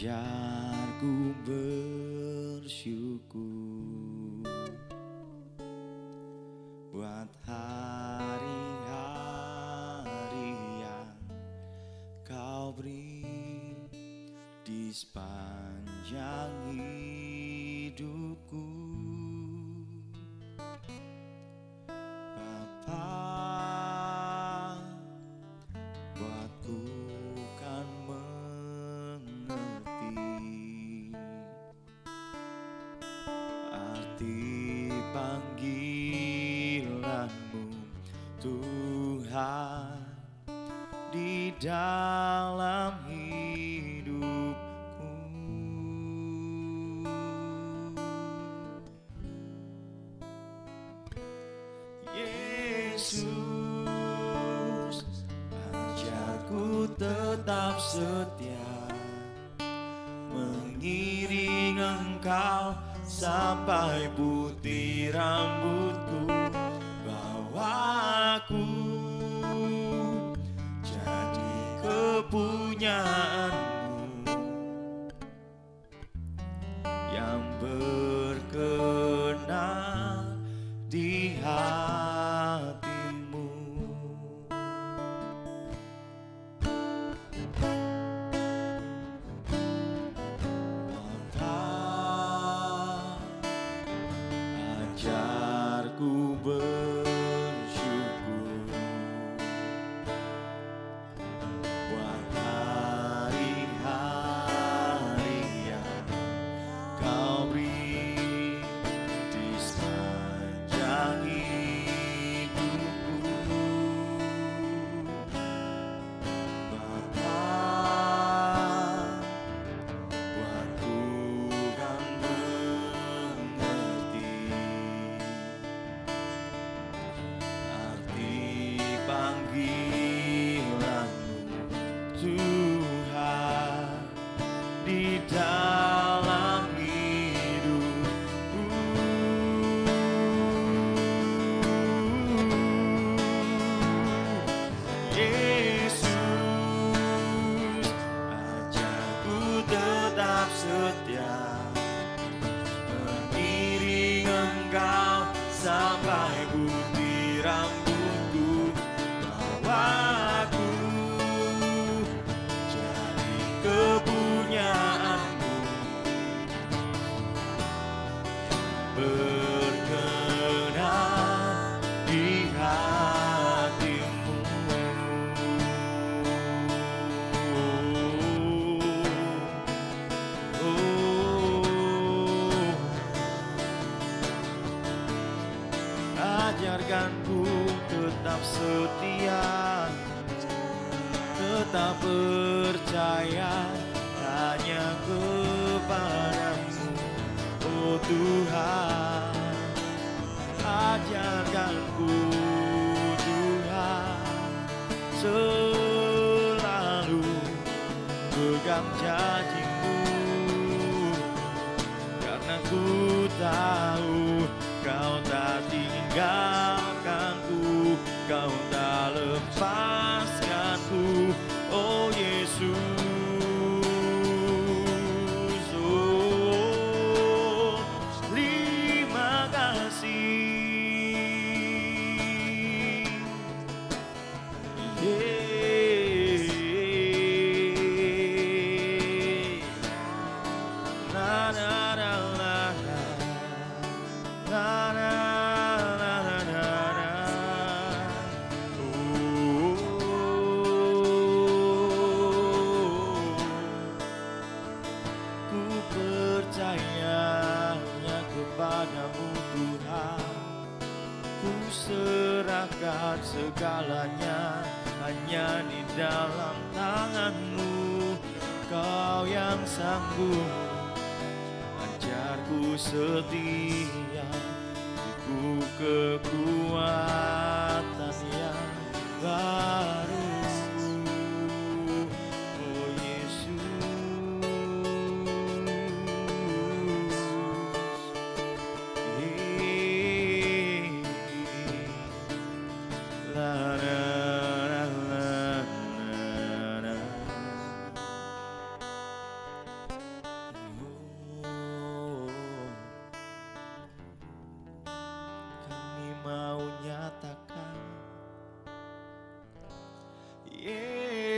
Ajarku bersyukur buat hari-hari yang kau beri di sepanjang hidupku. Bapa, buatku kan mengerti arti panggilanmu Tuhan di dalam hidupku. Yesus, ajarku tetap setia mengiring Engkau sampai putih rambutku. Bawa aku jadi kepunyaanmu yang berkenan di hatimu. Bapa, ajarku bersyukur buat hari-hari yang kau beri di sepanjang hidupku. Bapa, buatku kan mengerti arti panggilanmu Tuhan di dalam hidupku. Yesus, ajarku tetap setia mengiring Engkau sampai putih rambutku. Bawa aku jadi kepunyaanmu, berkenan di hatimu. Ajarkanku tetap setia, tetap percaya hanya kepadamu, oh Tuhan. Ajarkanku Tuhan selalu pegang janjimu, karena ku tahu Kau tak tinggalkanku, Kau tak lepaskanku, oh Yesus. Oh, terima kasih. Na na na na na na na na na na. Ku percaya hanya kepadamu Tuhan, ku serahkan segalanya hanya di dalam tanganmu. Kau yang sanggup ajarku setia, ku kekuatan yang baru, oh Yesus. La la la la la.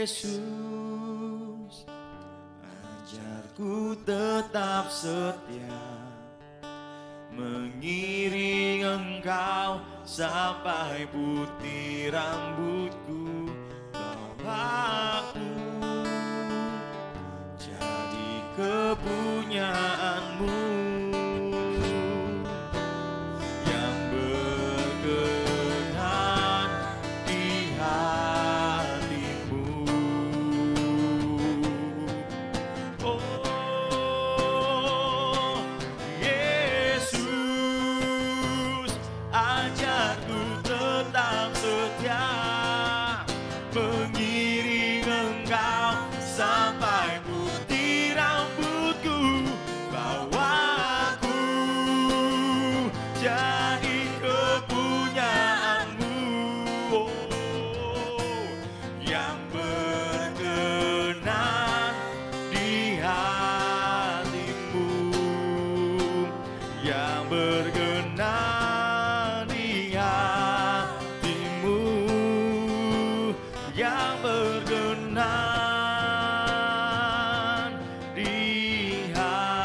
Yesus, ajarku tetap setia, mengiring Engkau sampai putih rambutku. Aku jadi kepunyaanmu, yang berkenan di hatimu. Oh Yesus, ajarku tetap setia, mengiring Engkau sampai putih rambutku. Bawa aku jadi kepunyaanmu, yang berkenan di hatimu, yang berkenan di hatimu, yang berkenan di hatimu.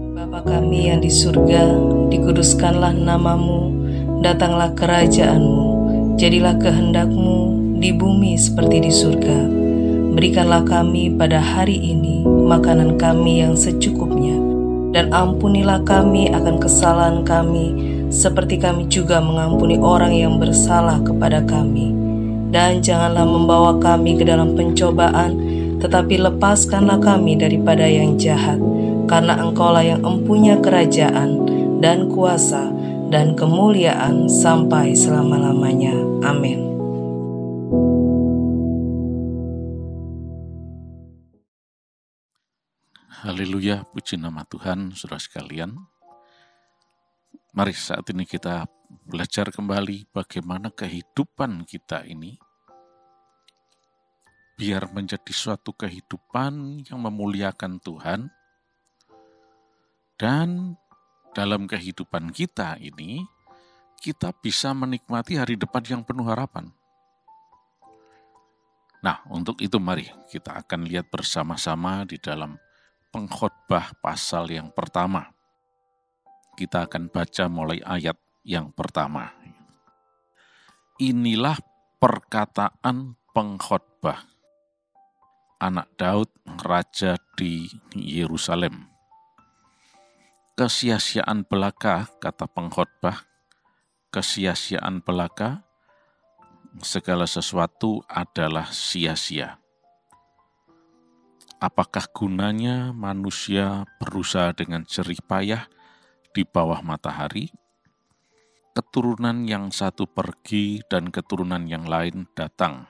Bapa kami yang di surga, dikuduskanlah namamu, datanglah kerajaan-Mu, jadilah kehendak-Mu di bumi seperti di surga. Berikanlah kami pada hari ini makanan kami yang secukupnya, dan ampunilah kami akan kesalahan kami, seperti kami juga mengampuni orang yang bersalah kepada kami. Dan janganlah membawa kami ke dalam pencobaan, tetapi lepaskanlah kami daripada yang jahat. Karena Engkaulah yang empunya kerajaan dan kuasa dan kemuliaan sampai selama-lamanya. Amin. Haleluya, puji nama Tuhan, saudara sekalian. Mari saat ini kita belajar kembali bagaimana kehidupan kita ini biar menjadi suatu kehidupan yang memuliakan Tuhan. Dan dalam kehidupan kita ini, kita bisa menikmati hari depan yang penuh harapan. Nah, untuk itu mari kita akan lihat bersama-sama di dalam Pengkhotbah pasal yang pertama. Kita akan baca mulai ayat yang pertama. Inilah perkataan pengkhotbah, anak Daud, raja di Yerusalem. Kesia-siaan belaka, kata pengkhotbah, kesia-siaan belaka, segala sesuatu adalah sia-sia. Apakah gunanya manusia berusaha dengan jerih payah di bawah matahari? Keturunan yang satu pergi dan keturunan yang lain datang,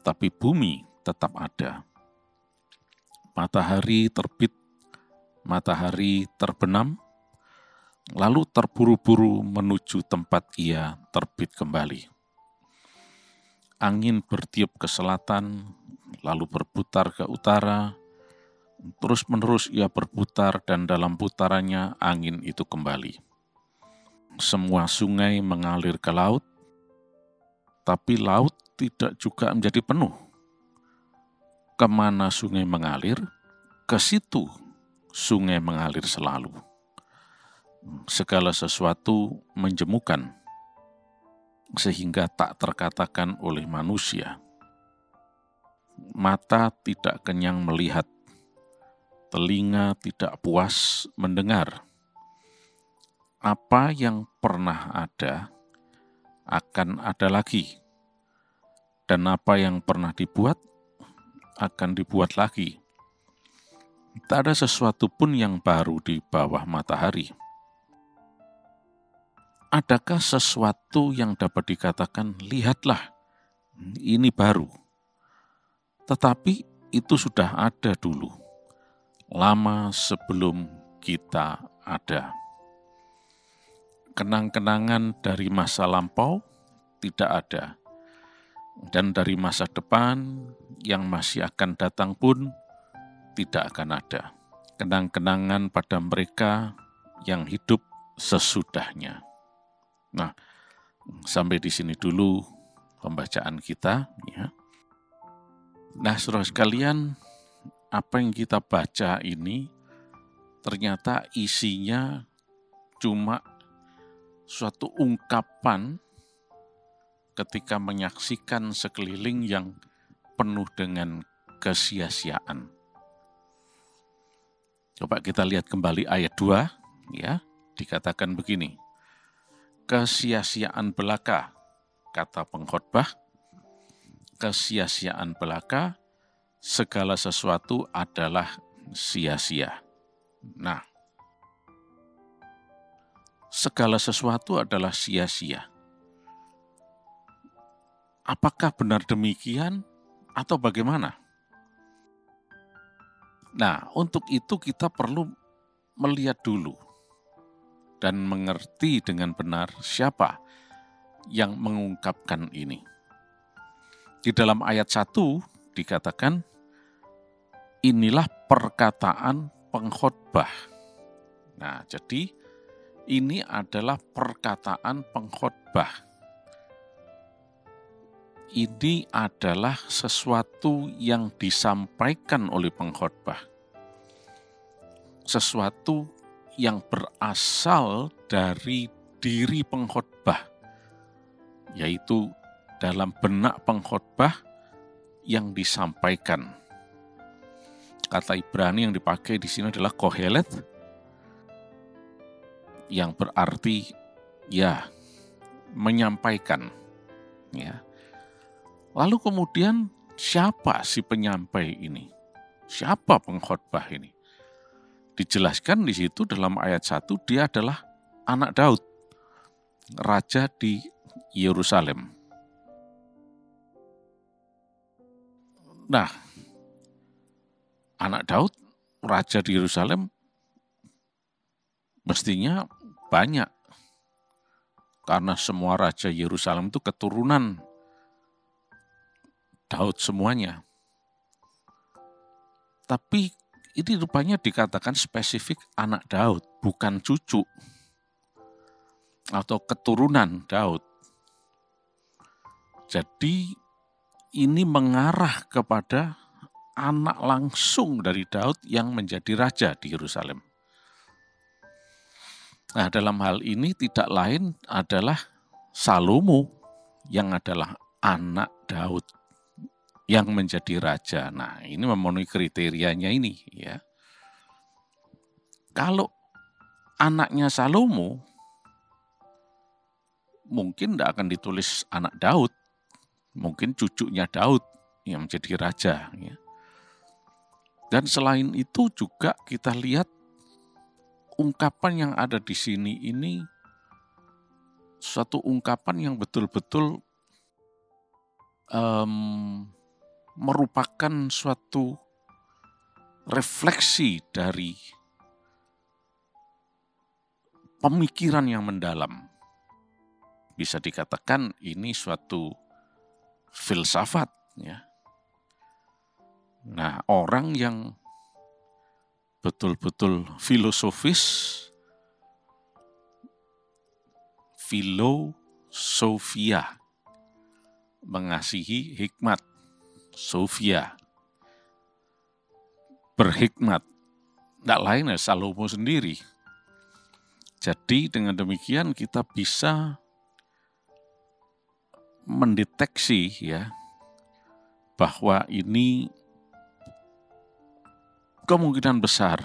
tapi bumi tetap ada. Matahari terbit, matahari terbenam, lalu terburu-buru menuju tempat ia terbit kembali. Angin bertiup ke selatan, lalu berputar ke utara, terus-menerus ia berputar dan dalam putarannya angin itu kembali. Semua sungai mengalir ke laut, tapi laut tidak juga menjadi penuh. Kemana sungai mengalir, ke situ sungai mengalir selalu. Segala sesuatu menjemukan, sehingga tak terkatakan oleh manusia. Mata tidak kenyang melihat, telinga tidak puas mendengar. Apa yang pernah ada, akan ada lagi. Dan apa yang pernah dibuat, akan dibuat lagi. Tak ada sesuatu pun yang baru di bawah matahari. Adakah sesuatu yang dapat dikatakan, lihatlah, ini baru? Tetapi itu sudah ada dulu, lama sebelum kita ada. Kenang-kenangan dari masa lampau tidak ada, dan dari masa depan yang masih akan datang pun tidak akan ada kenang-kenangan pada mereka yang hidup sesudahnya. Nah, sampai di sini dulu pembacaan kita, ya. Nah, saudara sekalian, apa yang kita baca ini ternyata isinya cuma suatu ungkapan ketika menyaksikan sekeliling yang penuh dengan kesia-siaan. Coba kita lihat kembali ayat 2, ya, dikatakan begini. Kesia-siaan belaka, kata pengkhotbah, kesia-siaan belaka, segala sesuatu adalah sia-sia. Nah, segala sesuatu adalah sia-sia. Apakah benar demikian atau bagaimana? Nah, untuk itu kita perlu melihat dulu dan mengerti dengan benar siapa yang mengungkapkan ini. Di dalam ayat 1 dikatakan, inilah perkataan pengkhotbah. Nah, jadi ini adalah perkataan pengkhotbah. Ini adalah sesuatu yang disampaikan oleh pengkhotbah. Sesuatu yang berasal dari diri pengkhotbah, yaitu dalam benak pengkhotbah yang disampaikan. Kata Ibrani yang dipakai di sini adalah kohelet, yang berarti ya menyampaikan, ya. Lalu kemudian siapa si penyampai ini? Siapa pengkhotbah ini? Dijelaskan di situ dalam ayat 1, dia adalah anak Daud, raja di Yerusalem. Nah, anak Daud, raja di Yerusalem, mestinya banyak. Karena semua raja Yerusalem itu keturunan Daud semuanya. Tapi ini rupanya dikatakan spesifik anak Daud, bukan cucu atau keturunan Daud. Jadi ini mengarah kepada anak langsung dari Daud yang menjadi raja di Yerusalem. Nah, dalam hal ini tidak lain adalah Salomo yang adalah anak Daud yang menjadi raja. Nah, ini memenuhi kriterianya ini, ya. Kalau anaknya Salomo, mungkin tidak akan ditulis anak Daud, mungkin cucunya Daud yang menjadi raja, ya. Dan selain itu juga kita lihat ungkapan yang ada di sini ini suatu ungkapan yang betul-betul merupakan suatu refleksi dari pemikiran yang mendalam. Bisa dikatakan ini suatu filsafat, ya. Nah, orang yang betul-betul filosofis, filosofia, mengasihi hikmat, sofia, berhikmat, tidak lain ya Salomo sendiri. Jadi dengan demikian kita bisa mendeteksi, ya, bahwa ini kemungkinan besar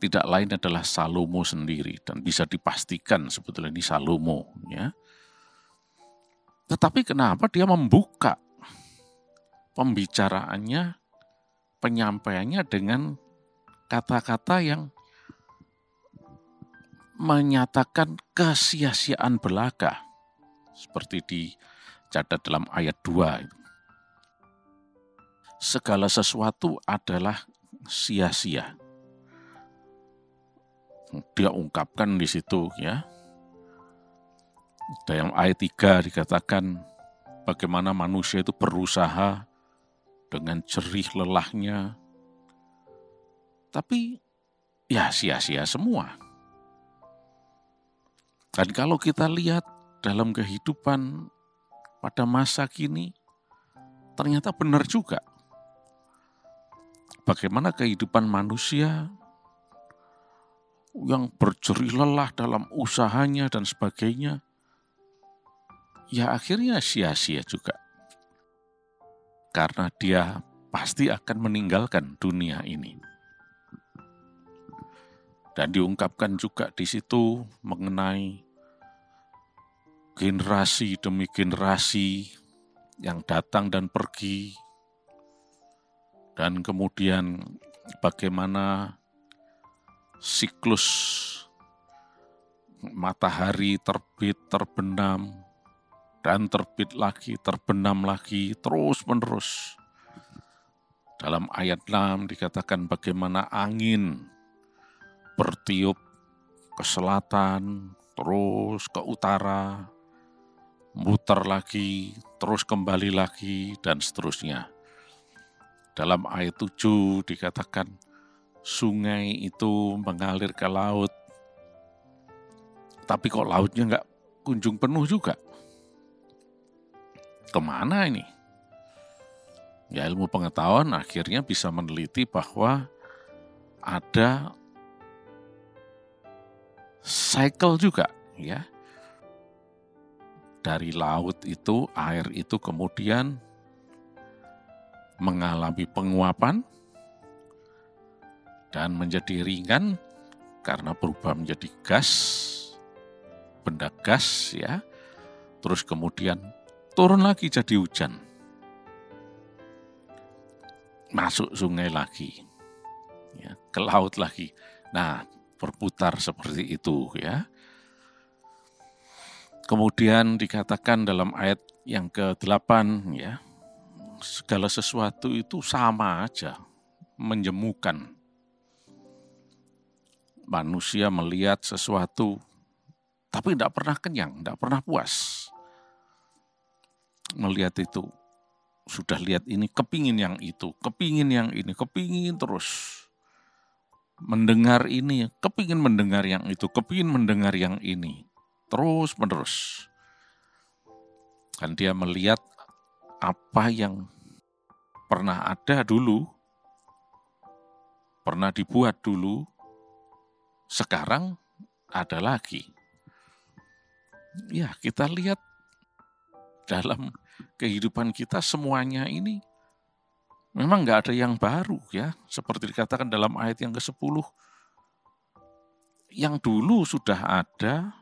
tidak lain adalah Salomo sendiri, dan bisa dipastikan sebetulnya ini Salomo, ya. Tetapi kenapa dia membuka pembicaraannya, penyampaiannya dengan kata-kata yang menyatakan kesia-siaan belaka, seperti dicatat dalam ayat 2 itu. Segala sesuatu adalah sia-sia. Dia ungkapkan di situ, ya. Dalam ayat 3 dikatakan bagaimana manusia itu berusaha dengan jerih lelahnya, tapi ya sia-sia semua. Dan kalau kita lihat dalam kehidupan pada masa kini, ternyata benar juga. Bagaimana kehidupan manusia yang berjerih lelah dalam usahanya dan sebagainya, ya akhirnya sia-sia juga. Karena dia pasti akan meninggalkan dunia ini. Dan diungkapkan juga di situ mengenai generasi demi generasi yang datang dan pergi. Dan kemudian bagaimana siklus matahari terbit, terbenam, dan terbit lagi, terbenam lagi, terus-menerus. Dalam ayat 6 dikatakan bagaimana angin bertiup ke selatan, terus ke utara, muter lagi, terus kembali lagi, dan seterusnya. Dalam ayat 7 dikatakan sungai itu mengalir ke laut, tapi kok lautnya nggak kunjung penuh juga. Kemana ini? Ya, ilmu pengetahuan akhirnya bisa meneliti bahwa ada cycle juga, ya. Dari laut itu, air itu kemudian mengalami penguapan dan menjadi ringan karena berubah menjadi gas, benda gas, ya. Terus kemudian turun lagi jadi hujan. Masuk sungai lagi. Ya, ke laut lagi. Nah, berputar seperti itu, ya. Kemudian dikatakan dalam ayat yang ke-8, ya, segala sesuatu itu sama aja, menjemukan. Manusia melihat sesuatu, tapi tidak pernah kenyang, tidak pernah puas. Melihat itu, sudah lihat ini, kepingin yang itu, kepingin yang ini, kepingin terus. Mendengar ini, kepingin mendengar yang itu, kepingin mendengar yang ini. Terus menerus. Dan dia melihat apa yang pernah ada dulu, pernah dibuat dulu, sekarang ada lagi. Ya, kita lihat dalam kehidupan kita semuanya ini memang nggak ada yang baru, ya. Seperti dikatakan dalam ayat yang ke-10, yang dulu sudah ada,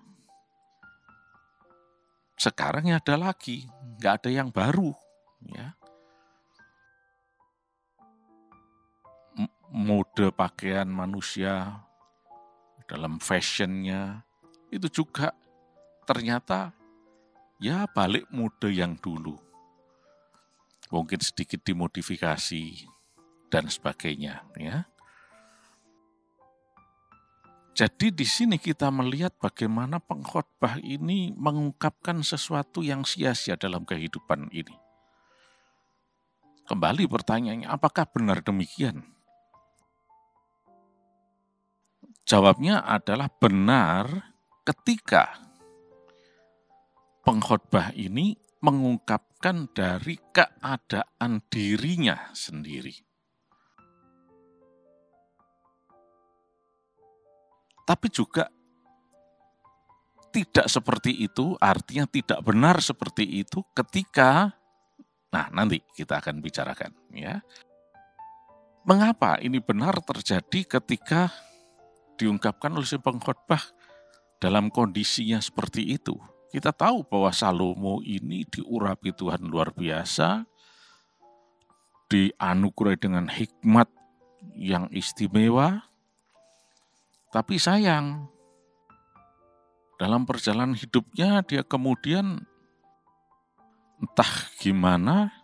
sekarang ada lagi, nggak ada yang baru, ya. Mode pakaian manusia dalam fashionnya itu juga ternyata ya balik mode yang dulu. Mungkin sedikit dimodifikasi dan sebagainya, ya. Jadi di sini kita melihat bagaimana pengkhotbah ini mengungkapkan sesuatu yang sia-sia dalam kehidupan ini. Kembali pertanyaannya, apakah benar demikian? Jawabnya adalah benar ketika pengkhotbah ini mengungkapkan dari keadaan dirinya sendiri. Tapi juga tidak seperti itu, artinya tidak benar seperti itu ketika, nah nanti kita akan bicarakan, ya. Mengapa ini benar terjadi ketika diungkapkan oleh si pengkhotbah dalam kondisinya seperti itu? Kita tahu bahwa Salomo ini diurapi Tuhan luar biasa, dianugerahi dengan hikmat yang istimewa, tapi sayang, dalam perjalanan hidupnya dia kemudian entah gimana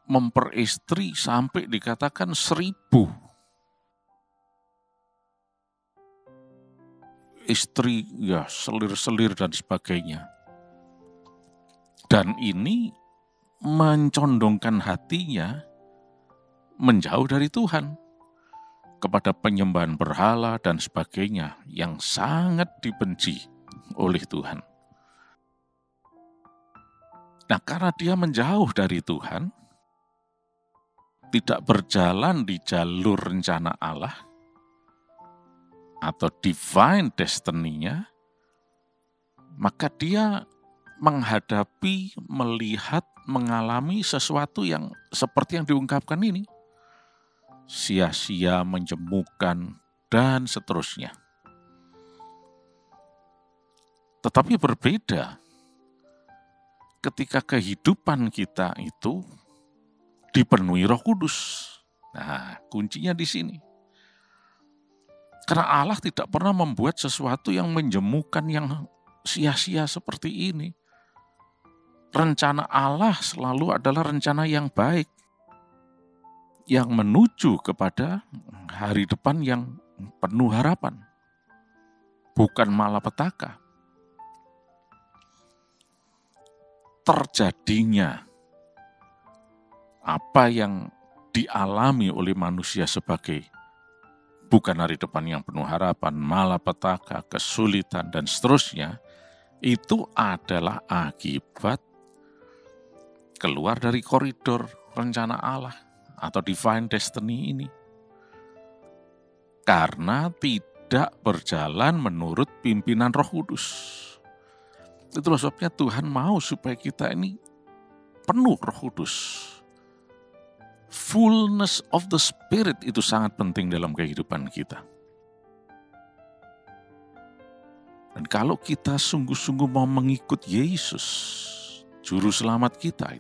memperistri sampai dikatakan 1000 istri, ya, selir-selir dan sebagainya. Dan ini mencondongkan hatinya menjauh dari Tuhan, kepada penyembahan berhala dan sebagainya yang sangat dibenci oleh Tuhan. Nah, karena dia menjauh dari Tuhan, tidak berjalan di jalur rencana Allah atau divine destiny-nya, maka dia menghadapi, melihat, mengalami sesuatu yang seperti yang diungkapkan ini. Sia-sia, menjemukan, dan seterusnya. Tetapi berbeda ketika kehidupan kita itu dipenuhi Roh Kudus. Nah, kuncinya di sini. Karena Allah tidak pernah membuat sesuatu yang menjemukan, yang sia-sia seperti ini. Rencana Allah selalu adalah rencana yang baik, yang menuju kepada hari depan yang penuh harapan, bukan malapetaka. Terjadinya apa yang dialami oleh manusia sebagai bukan hari depan yang penuh harapan, malapetaka, kesulitan, dan seterusnya, itu adalah akibat keluar dari koridor rencana Allah atau divine destiny ini. Karena tidak berjalan menurut pimpinan Roh Kudus. Itulah sebabnya Tuhan mau supaya kita ini penuh Roh Kudus. Fullness of the Spirit itu sangat penting dalam kehidupan kita. Dan kalau kita sungguh-sungguh mau mengikut Yesus, Juru Selamat kita,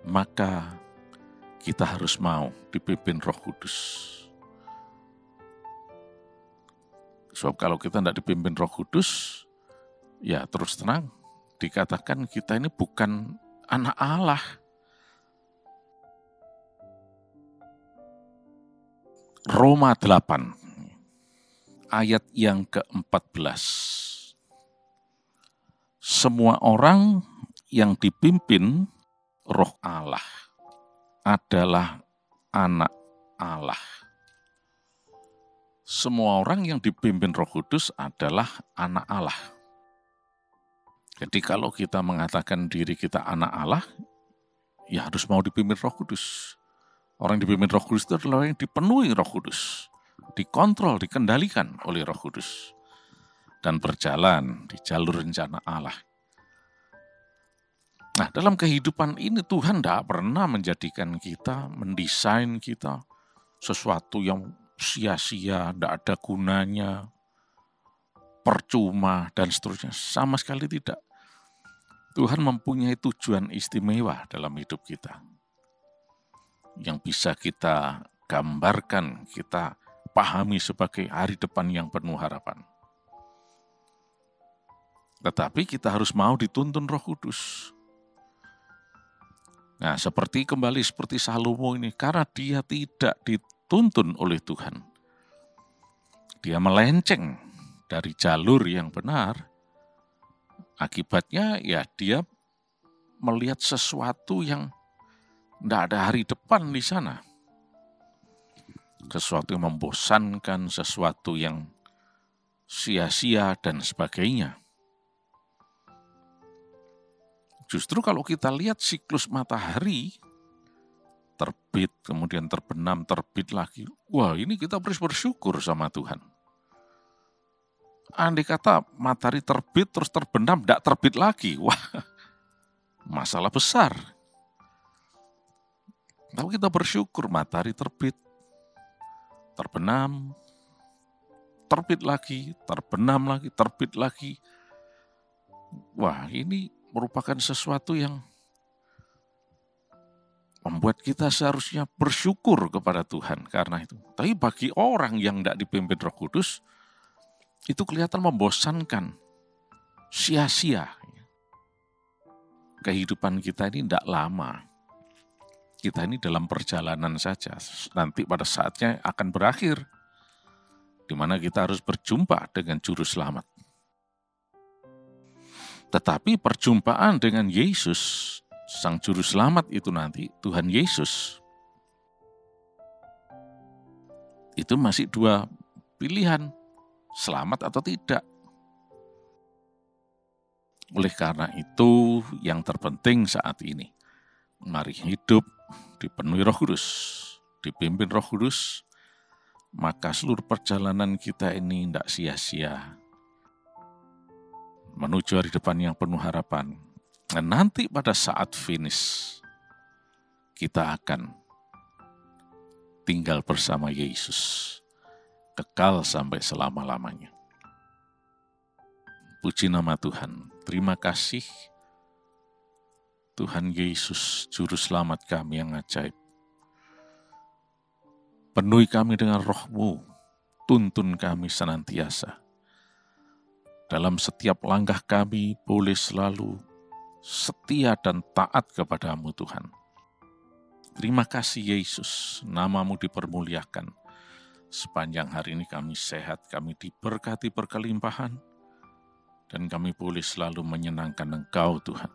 maka kita harus mau dipimpin Roh Kudus. Sebab kalau kita tidak dipimpin Roh Kudus, ya terus terang dikatakan kita ini bukan anak Allah. Roma 8, ayat yang ke-14. Semua orang yang dipimpin Roh Allah adalah anak Allah. Semua orang yang dipimpin Roh Kudus adalah anak Allah. Jadi kalau kita mengatakan diri kita anak Allah, ya harus mau dipimpin Roh Kudus. Orang yang dipimpin Roh Kudus itu adalah orang yang dipenuhi Roh Kudus, dikontrol, dikendalikan oleh Roh Kudus, dan berjalan di jalur rencana Allah. Nah, dalam kehidupan ini Tuhan tidak pernah menjadikan kita, mendesain kita sesuatu yang sia-sia, tidak ada gunanya, percuma, dan seterusnya. Sama sekali tidak. Tuhan mempunyai tujuan istimewa dalam hidup kita, yang bisa kita gambarkan, kita pahami sebagai hari depan yang penuh harapan. Tetapi kita harus mau dituntun Roh Kudus. Nah, seperti Salomo ini, karena dia tidak dituntun oleh Tuhan, dia melenceng dari jalur yang benar. Akibatnya ya dia melihat sesuatu yang tidak ada hari depan di sana. Sesuatu yang membosankan, sesuatu yang sia-sia dan sebagainya. Justru kalau kita lihat siklus matahari, terbit, kemudian terbenam, terbit lagi. Wah, ini kita harus bersyukur sama Tuhan. Andai kata matahari terbit terus terbenam, tidak terbit lagi. Wah, masalah besar. Tapi kita bersyukur matahari terbit, terbenam, terbit lagi, terbenam lagi, terbit lagi. Wah, ini merupakan sesuatu yang membuat kita seharusnya bersyukur kepada Tuhan karena itu. Tapi bagi orang yang tidak dipimpin Roh Kudus, itu kelihatan membosankan, sia-sia. Kehidupan kita ini tidak lama. Kita ini dalam perjalanan saja. Nanti pada saatnya akan berakhir, di mana kita harus berjumpa dengan Juru Selamat. Tetapi perjumpaan dengan Yesus, Sang Juru Selamat itu nanti, Tuhan Yesus, itu masih dua pilihan, selamat atau tidak. Oleh karena itu, yang terpenting saat ini, mari hidup dipenuhi Roh Kudus, dipimpin Roh Kudus, maka seluruh perjalanan kita ini tidak sia-sia. Menuju hari depan yang penuh harapan. Dan nanti pada saat finish, kita akan tinggal bersama Yesus, kekal sampai selama-lamanya. Puji nama Tuhan. Terima kasih Tuhan Yesus, Juru Selamat kami yang ajaib. Penuhi kami dengan Roh-Mu, tuntun kami senantiasa. Dalam setiap langkah kami boleh selalu setia dan taat kepada-Mu Tuhan. Terima kasih Yesus, nama-Mu dipermuliakan. Sepanjang hari ini kami sehat, kami diberkati berkelimpahan, dan kami boleh selalu menyenangkan Engkau Tuhan.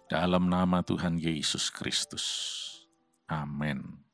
Dalam nama Tuhan Yesus Kristus. Amin.